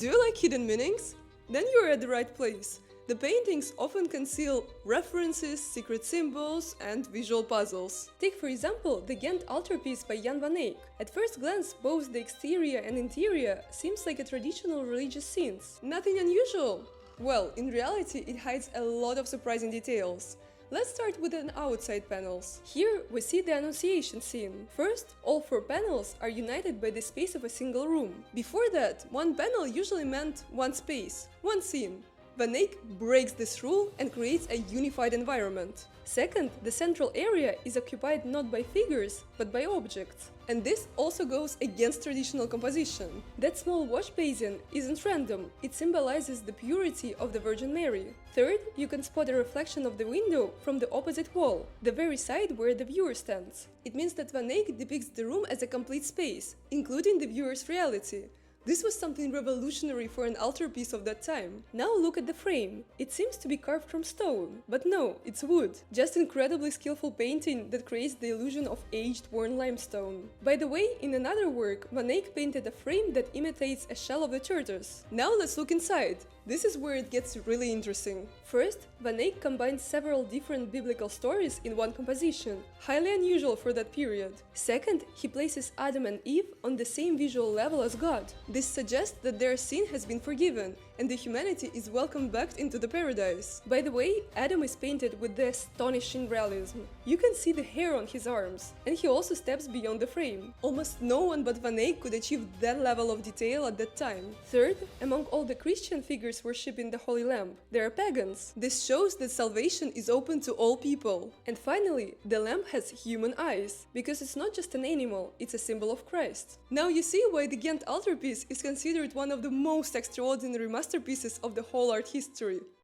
Do you like hidden meanings? Then you're at the right place. The paintings often conceal references, secret symbols, and visual puzzles. Take for example the Ghent Altarpiece by Jan van Eyck. At first glance, both the exterior and interior seems like a traditional religious scenes. Nothing unusual. Well, in reality it hides a lot of surprising details. Let's start with the outside panels. Here we see the Annunciation scene. First, all 4 panels are united by the space of a single room. Before that, one panel usually meant one space, one scene. Van Eyck breaks this rule and creates a unified environment. Second, the central area is occupied not by figures, but by objects. And this also goes against traditional composition. That small wash basin isn't random, it symbolizes the purity of the Virgin Mary. Third, you can spot a reflection of the window from the opposite wall, the very side where the viewer stands. It means that Van Eyck depicts the room as a complete space, including the viewer's reality. This was something revolutionary for an altarpiece of that time. Now look at the frame. It seems to be carved from stone, but no, it's wood. Just incredibly skillful painting that creates the illusion of aged, worn limestone. By the way, in another work, Van Eyck painted a frame that imitates a shell of the tortoise. Now let's look inside. This is where it gets really interesting. First, Van Eyck combines several different biblical stories in one composition, highly unusual for that period. Second, he places Adam and Eve on the same visual level as God. This suggests that their sin has been forgiven, and the humanity is welcomed back into the paradise. By the way, Adam is painted with the astonishing realism. You can see the hair on his arms, and he also steps beyond the frame. Almost no one but Van Eyck could achieve that level of detail at that time. Third, among all the Christian figures worshipping the Holy Lamb, there are pagans. This shows that salvation is open to all people. And finally, the lamp has human eyes, because it's not just an animal, it's a symbol of Christ. Now you see why the Ghent altarpiece is considered one of the most extraordinary masterpieces of the whole art history.